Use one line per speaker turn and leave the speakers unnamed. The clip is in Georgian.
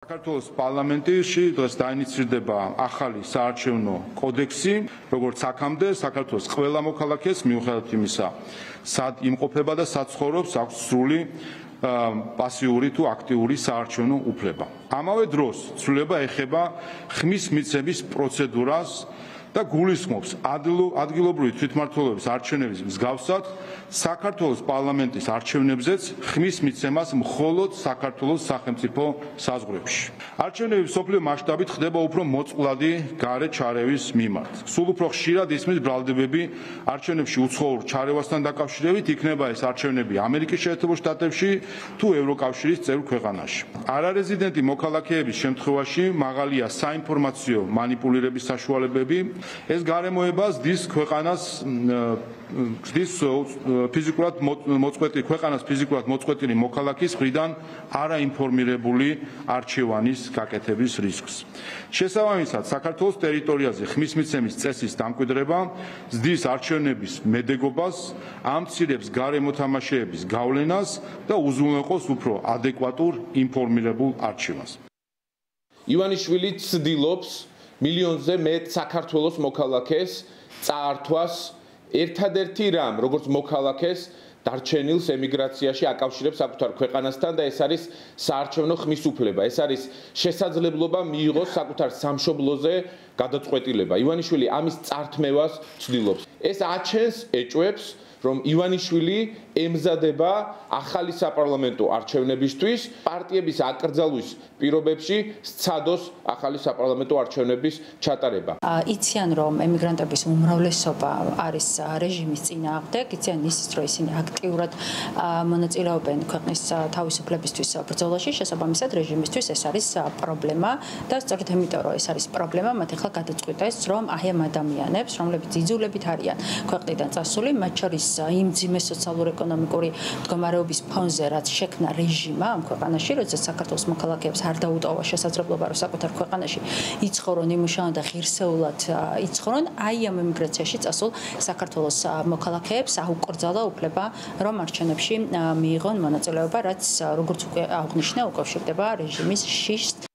საქართველოს პარლამენტში დღეს დაინიცირდება ახალი საარჩევნო კოდექსი, როგორც აქამდე საქართველოს ყველა მოქალაქეს მიუხედავად იმისა, სად იმყოფება და სად ცხოვრობს, აქვს სრული პასიური თუ აქტიური საარჩევნო უფლება. ამავე დროს ცვლილება ეხება ხმის მიცემის პროცედურას და გულისხმობს ადგილობრივი თვითმმართველობის არჩევნების მსგავსად საქართველოს პარლამენტის არჩევნებზეც ხმის მიცემას მხოლოდ საქართველოს სახელმწიფო საზღვრებში. არჩევნები მსოფლიო მასშტაბით ხდება უფრო მოწყვლადი გარე ჩარევის მიმართ. სულ უფრო ხშირად ისმის ბრალდებები არჩევნებში უცხოურ ჩარევასთან დაკავშირებით, იქნება ეს არჩევნები ამერიკის შეერთებულ შტატებში თუ ევროკავშირის წევრ ქვეყანაში. არარეზიდენტი მოქალაქეების შემთხვევაში მაღალია საინფორმაციო მანიპულირების საშუალებები. ეს გარემოება ზრდის ფიზიკურად მოწყვეტილი მოქალაქის მხრიდან არაინფორმირებული არჩევანის გაკეთების რისკს. შესაბამისად, საქართველოს ტერიტორიაზე ხმის მიცემის წესის დამკვიდრება ზრდის არჩევნების მედეგობას, ამცირებს გარე მოთამაშეების გავლენას და უზრუნველყოფს უფრო ადეკვატურ ინფორმირებულ არჩევანს.
ივანიშვილი ცდილობს მილიონზე მეტ საქართველოს მოქალაქეს წაართვას ერთადერთი რამ, როგორც მოქალაქეს დარჩენილს ემიგრაციაში აკავშირებს საკუთარ ქვეყანასთან და ეს არის საარჩევნო ხმის უფლება. ეს არის შესაძლებლობა მიიღოს საკუთარ სამშობლოზე გადაწყვეტილება. ივანიშვილი ამის წართმევას ცდილობს. ეს აჩენს ეჭვებს, რომ ივანიშვილი ემზადება ახალი საპარლამენტო არჩევნებისთვის, პარტიების აკრძალვის პირობებში სცადოს ახალი საპარლამენტო არჩევნების ჩატარება.
იციან, რომ ემიგრანტების უმრავლესობა არის რეჟიმის წინააღმდეგ, იციან ისიც, რომ ისინი აქტიურად მონაწილეობენ ქვეყნის თავისუფლებისთვის ბრძოლაში, შესაბამისად რეჟიმისთვის ეს არის პრობლემა და სწორედ იმიტომ, რომ ეს არის პრობლემა, მათ ახლა გადაწყვიტეს, რომ აი ამ ადამიანებს, რომლებიც იძულებით არიან ქვეყნიდან წასული, მათ შორის იმ ძიმე სოციალურ-ეკონომიკური მდგომარეობის ფონზე, რაც შექმნა რეჟიმმა ამ ქვეყანაში, როდესაც საქართველოს მოქალაქეებს არ დაუტოვა შესაძლებლობა, რომ საკუთარ ქვეყანაში იცხოვრონ, იმუშაონ და ღირსეულად იცხოვრონ, აი ამ ემიგრაციაში წასულ საქართველოს მოქალაქეებს აუკრძალა უფლება, რომ არჩევნებში მიიღონ მონაწილეობა, რაც როგორც უკვე აღნიშნა, უკავშირდება რეჟიმის შიშს.